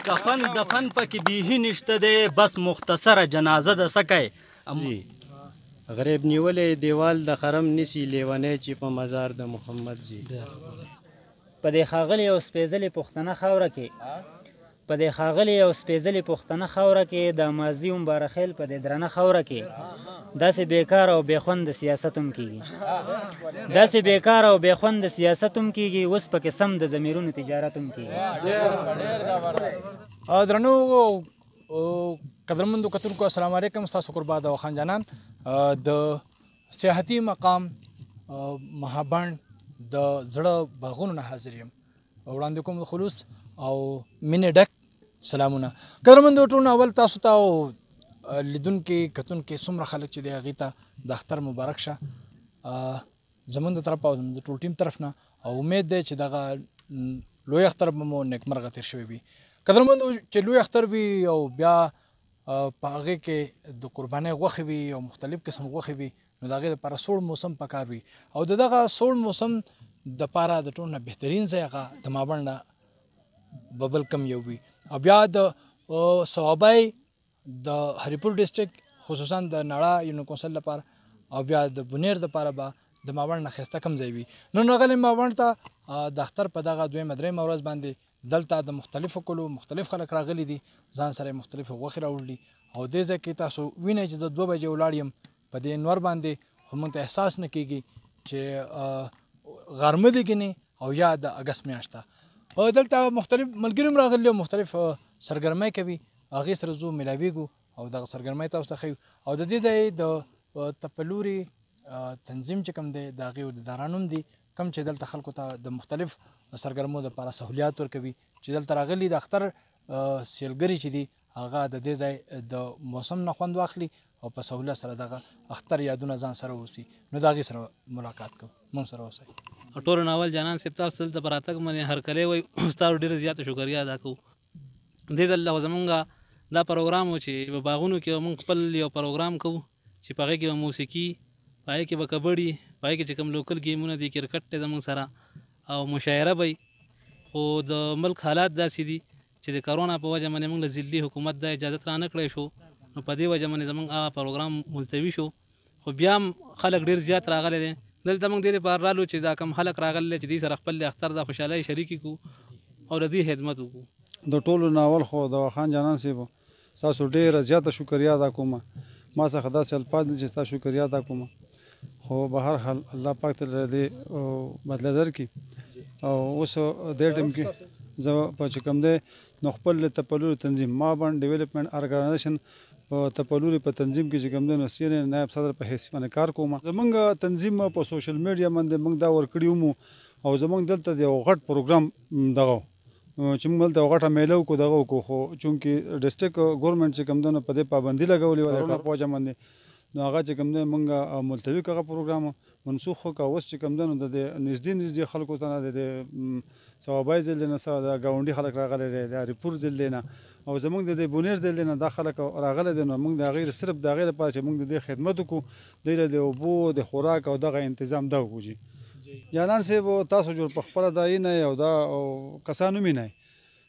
کفن دفن پکې بیخي نشته دی، بس مختصره جنازه ده. څه کوي؟ غریب نیولې دیوال د خرم نیسي، لیونی چې په مزار د محمد ځي. په دې ښاغلې او سپېڅلې پښتنه خاوره کې په دې ښاغلې او سپېڅلې پښتنه خاوره کې د ماضي مبارخیل په دې درنه خاوره کې داسې بیکار او بېخونده سیاست هم کېږي. داسې بیکار او بېخونده سیاست هم کېږي، اوس پکې سم د ضمیرونو تجارت هم کېږي. درنو قدرمندو کتونکو السلام علیکم. ستاسو قربان د خان جانان د سیاحتي مقام مهابند د زړه باغونو نه حاضر یم. وړاندې کوم د خلوص او مینې ډک سلامونه. قدرمندو ټولو اول تاسو ته او لیدونکي کتونکي څومره خلک چې دی هغې ته د اختر مبارک شه زموږ د طرفه او زموږ د ټول ټیم طرف نه، او امید دی چې دغه لوی اختر به مو نیکمرغه تېر شوی وي. قدرمندو چې لوی اختر وي او بیا په هغې کې د قربانۍ غوښې وي او مختلف قسم غوښې وي، نو د هغې دپاره سوړ موسم پکار وي، او د دغه سوړ موسم دپاره د ټولو نه بهترین ځای هغه د مابند نه به بل کم یو وي. او بیا د صوابۍ د هریپور ډسټرکټ خصوصا د ناړه یونین کونسل لپاره او بیا د بونیر دپاره به د مابند نه ښایسته کم ځای وي. نن راغلی مابند ته د اختر په دغه دویمه درېیمه ورځ باندې دلته د مختلفو کلو مختلف خلک راغلي دي، ځان سره یې مختلفې غوښې راوړلي، او دې ځای کې تاسو وینئ چې زه 2 بجې ولاړ یم په دې انور باندې، خو موږ ته احساس نه کېږي چې غرمه دي ګنې او یا د اګست میاشت ده. دلته مختلف ملګري هم راغلي او مختلف سرګرمۍ کوي، هغې سره ځو میلاویږو او دغه سرګرمۍ تاسو ته ښیو. او د دې ځای د تپلوري تنظیم چې کوم دی د هغې عهدهداران هم دي، کوم چې دلته خلکو ته د مختلف سرګرمو دپاره سهولیات ورکوي، چې دلته راغلي د اختر سیلګري چې دي هغه د دې ځای د موسم نه خوند واخلي او په سهولیت سره دغه اختر یادونه ځان سره اوسي. نو د هغې سره ملاقات کوو، موږ سره اوسئ. ټولو ناول جانان صاحب تاسو دلته په راتګ باندې هرکلی وایي، ستاسو ډېره زیاته شکریه ادا کوو. دې ځل زمونږ دا پروګرام و چې په باغونو کې موږ خپل یو پروګرام کوو چې په هغې کې به موسیقي، په هغې کې به کبډي، په هغې کې چې کوم لوکل ګیمونه دي، کرکټ دی زموږ سره او مشاعره به وي. خو د ملک حالات داسې دي چې د کرونا په وجه باندې موږ له ضلعي حکومت دا اجازت رانه کړی شو، نو په دې وجه باندې زموږ هغه پروګرام ملتوي شو. خو بیا هم خلک ډېر زیات راغلی دی. دلته موږ دې لپاره رالو چې دا کم خلک راغلی چې دوی سره خپل اختر د خوشحالۍ شریکې کړو او د دې خدمت وکړو. د ټولو ناول خو د خان جانان صاحب ستاسو ډېره زیاته شکریه ادا کوم. ما څخه داسې الفاظ دي چې ستا شکریه ادا کوم، خو به هر حال الله پاک ته دې بدله درکړي. او اوس دې ټیم کې زه په چې کوم دی نو خپل تپلوري تنظیم مابند ډیولپمنټ ارګنایزیشن په تپلوري په تنظیم کې چې کوم دی نو سینیئر نایب صدر په حیثیت باندې کار کوم. زمونږ تنظیم په سوشل میډیا باندې موږ دا ورکړي ومو، او زمونږ دلته د یو غټ پروګرام دغه چې موږ دلته یو غټه میله وکړو دغه وکړو، خو چونکې ډسټرکټ ګورنمنټ چې کوم دی نو په دې پابندي لګولې وه د کار په وجه باندې، نو هغه چې کوم دی موږ ملتوي کړه هغه پروګرام منسوخ کړه. اوس چې کوم دی نو د نږدې خلکو ته نه د صوابۍ ضلع نه څه د ګاونډي خلک راغلی دی، د هریپور ضلع نه او زموږ د بونیر ضلع نه دا خلک راغلی دی. نو موږ د هغې صرف د هغې لپاره چې موږ د دې خدمت وکړو، دوی له د اوبو د خوراک او دغه انتظام دا وکړو. جانان صاحب تاسو جوړ په خپله دا نه او دا کسان هم نه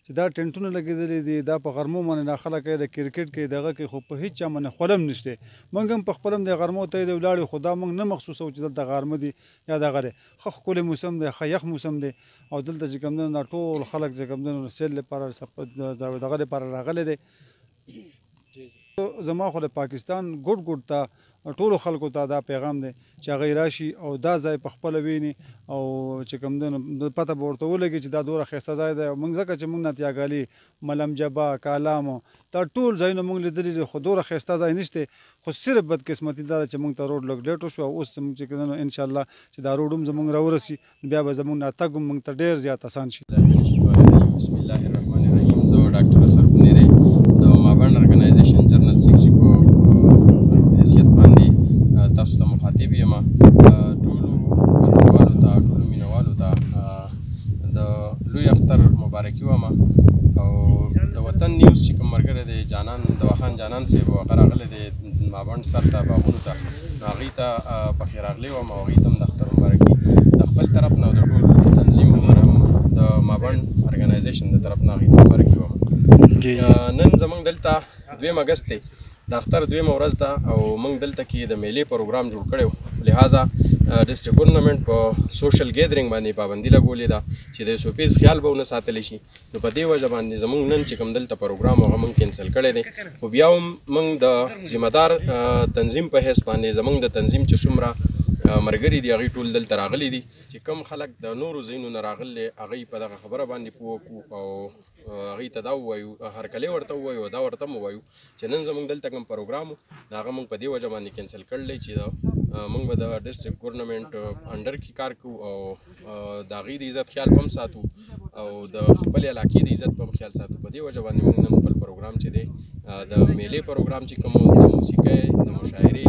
چې دا ټینټونه لګېدلي دي، دا په غرمو باندې دا خلک د کرکټ کې دغه کې، خو په هېڅ چا باندې خوله هم نشته. موږ هم په خپله هم د غرمو ته د ولاړو، خو دا موږ نه محسوسوو چې دلته غرمه دي یا دغه دی. ښه ښکلی موسم دی، ښه یخ موسم دی، او دلته چې کوم دی دا ټول خلک چې کوم دی سیل لپاره دغه لپاره راغلی دی. زما خو د پاکستان ګوټ ته ټولو خلکو ته دا پیغام دی چې هغوی راشي او دا ځای په خپله ویني، او چې کوم دی نو پته به ورته ولګي چې دا دومره ښایسته ځای دی. موږ ځکه چې موږ ناتیاګالي، ملم جبا، کالامو دا ټول ځایونه موږ لیدلي دي، خو دومره ښایسته ځای نشته. خو صرف بدقسمتي دا ده چې موږ ته روډ لږ لیټ وشو، او اوس زموږ چې کوم دی انشاءالله چې دا روډ هم زموږ راورسي، بیا به زموږ راتګ هم موږ ته ډېر زیات اسان شي. بسم الله الرحمن الرحیم. زه ډاکټر اسر بونیری د مابند ارګنایزیشن جنرال سیکرټري په حیثیت باندې تاسو ته مخاطب یم. ټولو وطنوالو ته، ټولو مینوالو ته د لوی اختر مبارکي وایم. او د وطن نیوز چې کوم ملګری دی جانان د خان جانان صاحب هغه راغلی دی مابند سر ته باغونو ته، نو هغوی ته پخې راغلی وم او هغوی ته هم د اختر مبارکي د خپل طرف نه او د ټول تنظیم د مابند ارګنایزیشن د طرف نه هغوی ته مبارکي وایم. نن زمونږ دلته 2 اگست دی د اختر 2 ورځ ده او موږ دلته کې د میلې پروګرام جوړ کړی و. لہذا ډسټرکټ ګورنمنټ په سوشل ګیدرینګ باندې پابندي لګولې ده چې د سوپیز خیال به ونه ساتلی شي. نو په دې وجه باندې زموږ نن چې کوم دلته پروګرام هغه موږ کینسل کړی دی. خو بیا هم موږ د ذمہدار تنظیم په حیث باندې زموږ د تنظیم چې څومره مرګري دي هغوی ټول دلته راغلي دي چې کوم خلک د نورو ځایونو نه راغلي هغوی په دغه خبره باندې پوه کړو او هغوی ته دا ووایو هرکلی ورته ووایو دا ورته هم ووایو چې نن زموږ دلته کوم پروګرام و د هغه موږ په دې وجه باندې کینسل کړلی چې موږ به د ډسټرکټ ګورنمنټ انډر کې کار کوو او د هغوی د عزت خیال به هم ساتو او د خپلې علاقې د عزت به هم خیال ساتو. په دې وجه باندې موږ نن خپل پروګرام چې دی د میلې پروګرام چې کوم د موسیقۍ د مشاعرې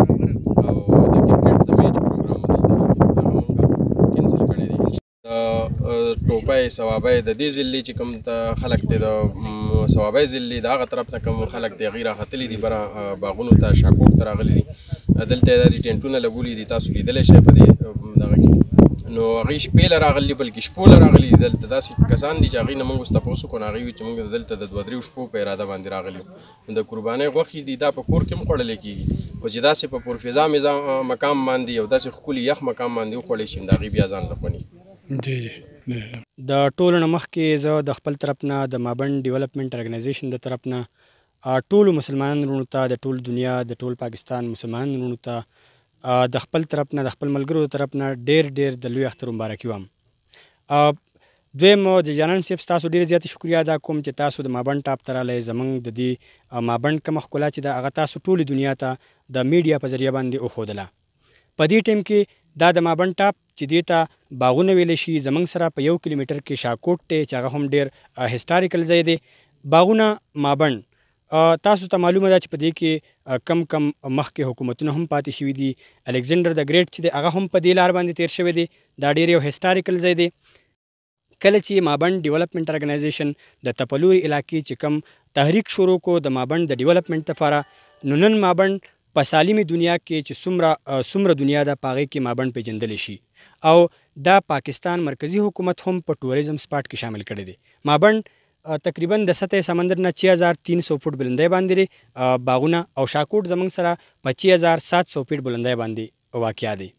او د کرکټ د میچ ټوپۍ ثوابۍ د دې ضلعې چې کوم ته خلک دی د ثوابۍ ضلعې د هغه طرف نه کوم خلک دی هغوی راختلي دي بره باغونو ته شاکوټ ته راغلي دي. دلته یې دا ټینټونه لګولي دي تاسو لیدلی شئ په دې دغه کې. نو هغوی شپې له راغلي بلکې شپو له راغلي دي. دلته داسې کسان دي چې هغوی نه موږ اوس تپوس وکړو نو هغوی وایي چې موږ دلته د 2-3 شپو په اراده باندې راغلي یو. د قربانۍ غوښې دي دا په کور کې هم خوړلی کېږي خو چې داسې په پرفضا مقام باندې یو داسې ښکلي یخ مقام باندې وخوړلی شي نو د هغوی بیا ځان له خوندي. د ټولو نه مخکې زه د خپل طرف نه د مابند ډیولپمنټ ارګنایزیشن د طرف نه ټولو مسلمانانو وروڼو ته د ټول دنیا د ټول پاکستان مسلمانانو وروڼو ته د خپل طرف نه د خپل ملګرو د طرف نه ډېر د لوی اختر مبارکي وایم. دویم د جانان صاحب ستاسو ډېرې زیاتې شکریه ادا کوم چې تاسو د مابند ټاپ ته رالی زموږ د دې مابند کومه ښکلا چې ده هغه تاسو ټولې دنیا ته د میډیا په ذریعه باندې وښودله. په دې ټیم کې دا د مابند ټاپ چې دې ته باغونه ویلی شي زموږ سره په 1 کیلومیټر کې شاکوټ دی چې هغه هم ډېر هسټاریکل ځای دی. باغونه مابند تاسو ته معلومه ده چې په دې کې کم مخکې حکومتونه هم پاتې شوي دي. الکزندر د ګریټ چې دی هغه هم په دې لار باندې تیر شوی دی. دا ډېر یو هسټاریکل ځای دی. کله چې مابند ډیولپمنټ ارګنایزیشن د تپلوري علاقې چې کم تحریک شروع کو د مابند د ډیولپمنټ لپاره نو نن مابند په سالمې دنیا کې چې څومره دنیا ده په هغې کې مابند پیژندلی شي او دا پاکستان مرکزی حکومت هم په ټوریزم سپاټ کې شامل کړی دی. مابند تقریبا د سطح سمندر نه 6300 فوټ بلندۍ باندې دی. باغونه او شاکوټ زموږ سره په 6700 فیټ بلندۍ باندې واقع دی.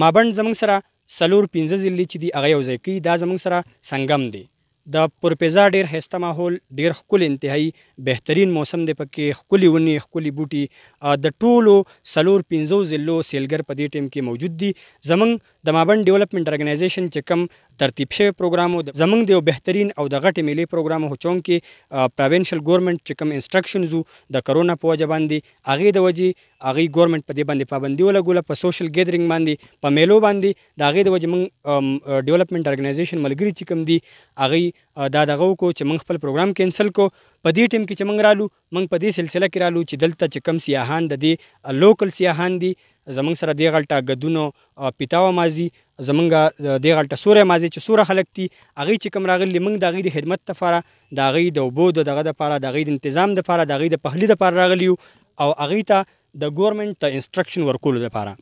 مابند زموږ سره 4-5 ضلعې چې دي هغه یو ځای کوي. دا زموږ سره سنگم دی. د پرپیزا ډېر ښایسته ماحول ډېر ښکلی انتهایي بهترین موسم دی پکې ښکلي ونې ښکلي بوټي د ټولو 4-5 ضلعو سیلګر په دې ټیم کې موجود دي. زموږ د مابند ډیولپمنټ ارګنایزیشن چې کوم ترتیب شوی پروګرام و زموږ د یو بهترین او د غټې میلې پروګرام و چونکې پروینشل ګورنمنټ چې کوم انسټرکشنز وو د کرونا په وجه باندې هغې د وجې هغوی ګورنمنټ په دې باندې پابندي ولګوله په سوشل ګیدرینګ باندې په میلو باندې د هغې د وجې موږ ډیولپمنټ ارګنایزیشن ملګري چې کوم دي هغوی دا دغه وکړو چې موږ خپل پروګرام کینسل کو. په دې ټیم کې چې موږ رالو موږ په دې سلسله کې رالو چې دلته چې کوم سیاحان د دې لوکل سیاحان دي زموږ سره دې غلټه ګدونو پیتاوه مازي زموږ دې غلټه سوری مازي چې سوره خلک دي هغوی چې کوم راغلي موږ د هغوی د خدمت دپاره د هغوی د اوبو د دغه دپاره د هغوی د انتظام دپاره د هغوی د پخلي دپاره راغلي یو او هغوی ته د ګورنمنټ د انسټرکشن ورکولو دپاره.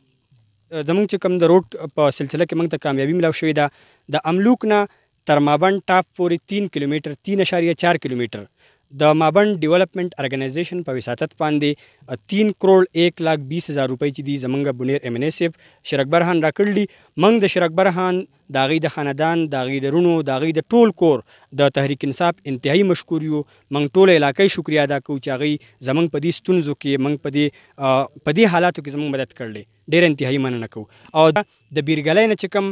زموږ چې کوم د روډ په سلسله کې موږ ته کامیابي ملاو شوې ده. د املوک نه تر مابند ټاپ پورې 3 کیلومیټر 3.4 کیلومیټر د مابند ډیولپمنټ ارګنایزیشن په وساطت باندې 3,01,20,000 روپۍ چې دي زموږ بونیر ایم ان اے صاحب شیر اکبر خان راکړلي. موږ د شیر اکبر خان د هغوی د خاندان د هغوی د رونو د هغوی د ټول کور د تحریک انصاف انتهایي مشکور یو. موږ ټوله علاقه شکریه ادا کوو چې هغوی زموږ په دې ستونزو کې موږ په دې حالاتو کې زموږ مدد کړلی. ډېر انتهایي مننه کوو. او د بیرګلۍ نه چې کوم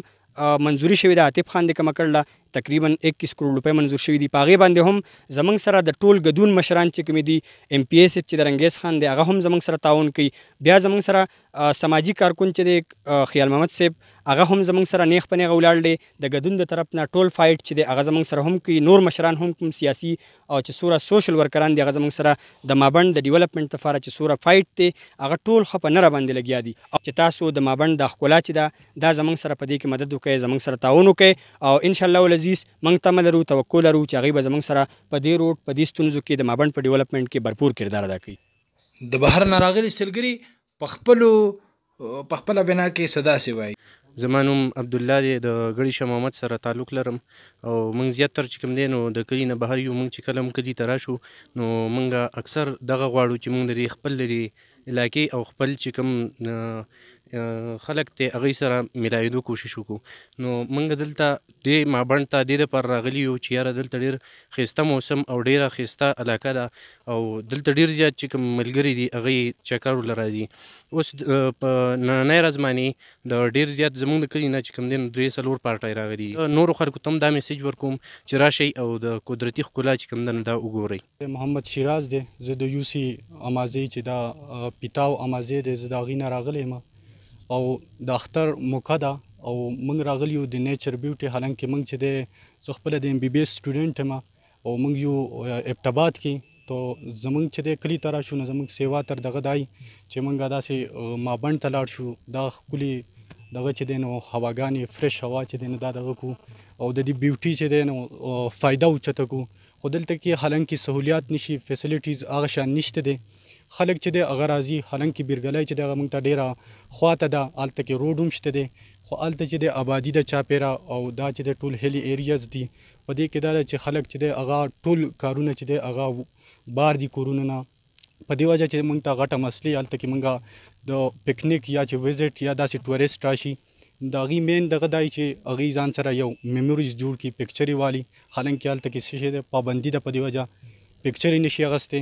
منظوري شوې ده عاطف خان دې کومه کړله تقریبا 21 کروڑ روپۍ منظور شوي دي. په هغې باندې هم زموږ سره د ټول ګدون مشران چې کومې دي ایم پی اے صاحب چې د رنګیز خان دی هغه هم زموږ سره تعاون کوي. بیا زموږ سره سماجي کارکون چې دی خیال محمد صاحب هغه هم زموږ سره نیغ په نیغه ولاړ دی. د ګدون د طرف نه ټول فایټ چې دی هغه زموږ سره هم کوي. نور مشران هم کوم سیاسي او چې څومره سوشل ورکران دي هغه زموږ سره د مابند د ډیولپمنټ لپاره چې څومره فایټ دی هغه ټول ښه په نه راباندې لګیا دي. چې تاسو د مابند د ښکلا چې ده دا زموږ سره په دې کې مدد وکړئ زموږ سره تعاون وکړئ او انشاءالله العزیز موږ تمه لرو توقع لرو چې هغوی به زموږ سره په دې روډ په دې ستونزو کې د مابند په ډیولپمنټ کې بھرپور کردار ادا کوي. د بهر نه راغلي سیلګري په خپله وینا کې څه داسې وایي. زما نوم عبدالله دی، د ګړي شاه محمد سره تعلق لرم او موږ زیاتره چې کوم دی نو د کلي نه بهر یو. موږ چې کله هم کلي ته راشو نو موږ اکثر دغه غواړو چې موږ د دې خپل لرې علاقې او خپل چې کوم خلک دی هغوی سره میلاوېدو کوشش وکړو. نو موږ دلته دې مابڼ ته دې دپاره راغلي یو چې یاره دلته ډېر ښایسته موسم او ډېره ښایسته علاقه ده او دلته ډېر زیات چې کوم ملګري دي هغوی چکر ورله راځي. اوس په نننۍ ورځ باندې د ډېر زیات زموږ د کلي نه چې کوم دی 3-4 پارټۍ راغلي. نورو خلکو ته هم دا میسیج ورکوم چې راشئ او د قدرتي ښکلا چې کوم ده نو دا وګورئ. محمد شیراز دی، زه د یوسی امازی چې دا پیتاو امازی دی، زه د هغې نه راغلی یم او د اختر موقع ده او موږ راغلي یو د نیچر بیوټي. حالانکې موږ چې دی زه خپله د MBBS سټوډنټ یم او موږ یو ابټاباد کې تو زموږ چې دی کلي ته راشو نو زموږ سیوا تر دغه دای چې موږ داسې مابڼ ته لاړ شو. دا ښکلي دغه چې دی نو هواګانې فرش هوا چې دی نو دا دغه کو او د دې بیوټي چې دی نو فایده اوچته کو. خو دلته کې حالانکې سهولیات نشي، فیسلیټیز هغه شان نشته دی. خلک چې دی هغه راځي، حالانکې بیرګلی چې دی هغه موږ ته ډېره خواته ده، هلته کې روډ هم شته دی خو هلته چې دی آبادي ده چاپېره او دا چې دی ټول هیلي ایریاز دي. په دې کې دا ده چې خلک چې دی هغه ټول کارونه چې دی هغه بار دي کورونو نه. په دې وجه چې موږ ته غټه مسلې هلته کې موږ د پکنیک یا چې وزټ یا داسې ټورسټ راشي د هغې مین دغه دی چې هغې ځان سره یو میموریز جوړ کړي پکچرې والي. حالانکې هلته کې څه شی دی پابندي ده، په دې وجه پکچرې نشي اخیستی.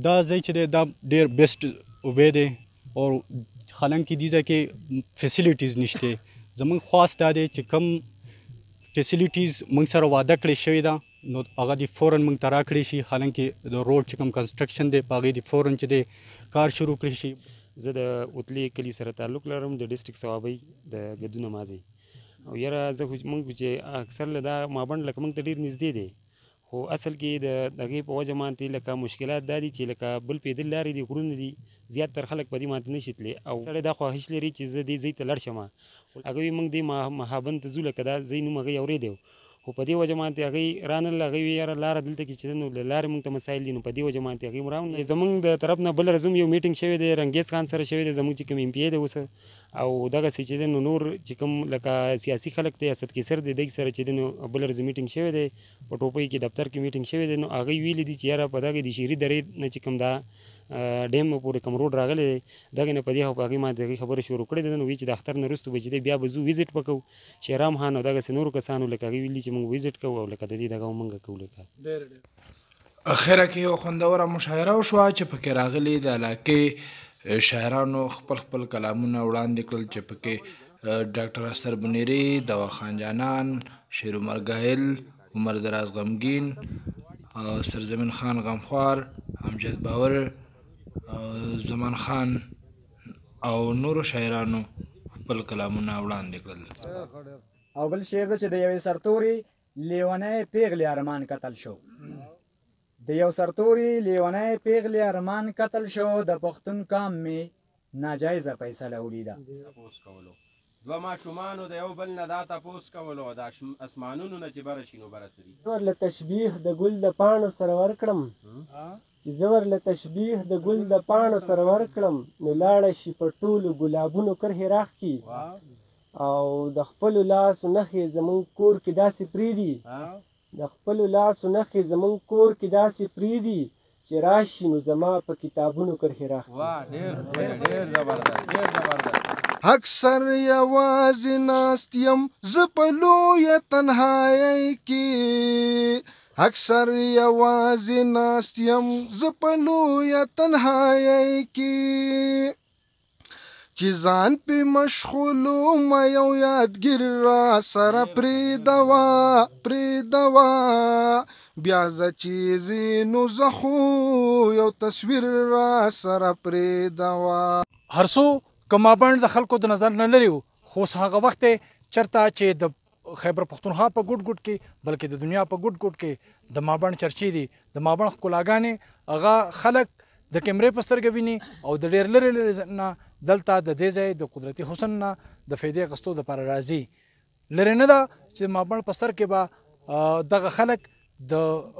دا ځای چې دی دا ډېر بیسټ وی دی او حالانکې دې ځای کې فیسیلیټیز نشته. زموږ خواست دا دی چې کم فیسیلیټیز موږ سره وعده کړې شوې ده نو هغه دې فوراً موږ ته راکړې شي. حالانکې د روډ چې کوم کنسټرکشن دی په هغې دې فوراً چې دی کار شروع کړی شي. زه د اوتلې کلي سره تعلق لرم، د ډسټرکټ صوابۍ د ګدونه مازی. او یاره زه خو موږ چې اکثر له دا مابڼ لکه موږ ته ډېر نږدې دی خو اصل کې د هغې په وجه باندې لکه مشکلات دا دي چې لکه بل پیدل لارې دي، غرونه دي، زیاتتر خلک په دې باندې نشي تللی او سړی دا خواهش لري چې زه دې ځای ته لاړ شم. هغوی موږ دې مهابند ته ځو، لکه دا ځای نوم هغوی اورېدی خو په دې وجه باندې هغوی رانغلل. هغوی ویل یاره لاره دلته کې چې نو له لارې موږ ته مسایل دي نو په دې وجه باندې هغوی راغلل. زموږ د طرف نه بل ورځ هم یو میټینګ شوی دی، رنګیز خان سره شوی دی، زموږ چې کوم MPA دی اوس او دغسې چې دی نو نور چې کوم لکه سیاسي خلک دی، اسد کیسر دی، دغې سره چې دی نو بل ورځ میټینګ شوی دی، په ټوپۍ کې دفتر کې میټینګ شوی دی. نو هغوی ویلي دي چې یاره په دغې د شیري درې نه چې کوم دا ډیم پورې کوم روډ راغلی دی دغې نه په دې هغې باندې هغې خبره شروع کړې ده. نو وایي چې د اختر نه وروسته به چې دی بیا به ځو ویزټ به کوو. شیرام خان او دغسې نورو کسانو لکه هغوی ویلي چې موږ ویزټ کوو او لکه د دې دغه موږ کوو. لکه اخره کې یو خوندوره مشاعره وشوه چې پکې راغلي د علاقې شاعرانو خپل خپل کلامونه وړاندې کړل چې پکې ډاکټر اسر بنیری، دواخان جانان، شیر عمر ګایل، عمر دراز غمگین، سرزمین خان غمخوار، امجد باور، زمان خان او نورو شاعرانو خپل کلامونه وړاندې کړل. او بل شعر ده چې د یوې سرتوري لیونی پیغلې ارمان قتل شو. د یو سرتوري لیونی پیغلې ارمان قتل شو، د پښتون قام مې ناجایزه فیصله ولیده. دوه ماشومانو د یو بل نه دا تپوس کولو د اسمانونو نه چې بره شي نو بره څه دي. زه ورله تشبیح د ګل د پاڼو سره ورکړم چې زه ورله تشبیح د ګل د پاڼو سره ورکړم نو لاړه شي په ټولو ګلابونو کرښې راښکي او د خپلو لاسو نښې زموږ کور کې داسې پرېږدي، د خپلو لاسو نښې زموږ کور کې داسې پرېږدي چې راشي نو زما په کتابونو کرښې راښکي. ډېر زبردست، ډېر زبردست. اکثر یوازې ناست یم زه په لویه تنهایۍ کې، اکثر یوازې ناست یم زه په لویه تنهایۍ کې چې ځان پې مشغولوم یو یادګیر را سره پرېږدوه بیا زه چې ځې نو زه خو یو تصویر را سره پرېږدوه. هر څو که مابڼ د خلکو د نظر نه لري خو اوس هغه وخت چېرته چې د خیبر پښتونخوا په ګوټ ګوټ کې بلکې د دنیا په ګوټ ګوټ کې د مابڼ چرچې دي، د مابڼ ښکلاګانې هغه خلک د کیمرې په سترګه ویني او د ډېر لرې لرې نه دلته د دې ځای د قدرتي حسن نه د فایدې اخیستو دپاره راځي. لرې نه ده چې د مابڼ په سر کې به دغه خلک د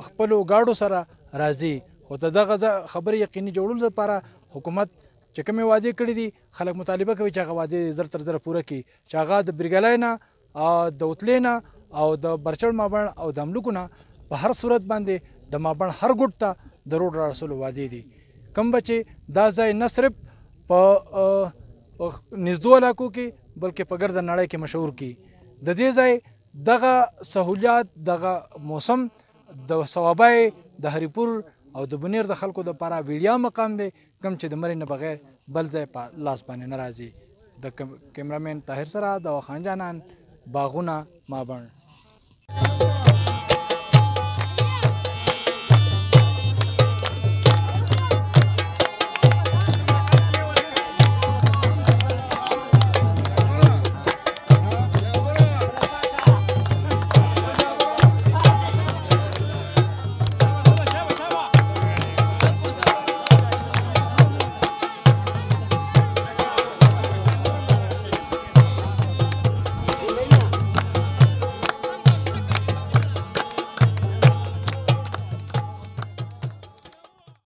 خپلو ګاډو سره راځي، خو د دغه خبرې یقیني جوړولو لپاره حکومت چې کومې وعدې کړي دي خلک مطالبه کوي چې هغه وعدې زر تر زره پوره کړي چې هغه د بریګلای نه د وتلې نه او د برچړ مابڼ او د املوکو نه په هر صورت باندې د مابڼ هر ګوټ ته د روډ را رسولو وعدې دي کوم به چې دا ځای نه صرف په نږدو علاقو کې بلکې په ګرده نړۍ کې مشهور کړي د دې ځای دغه سهولیات دغه موسم د صوابای د هریپور او د بنیر د خلکو دپاره ویړیا مقام دی کوم چې د مرۍ نه بغیر بل ځای په لاس باندې نه راځي د کیمرامین طاهر سره د خان جانان باغونه مابڼ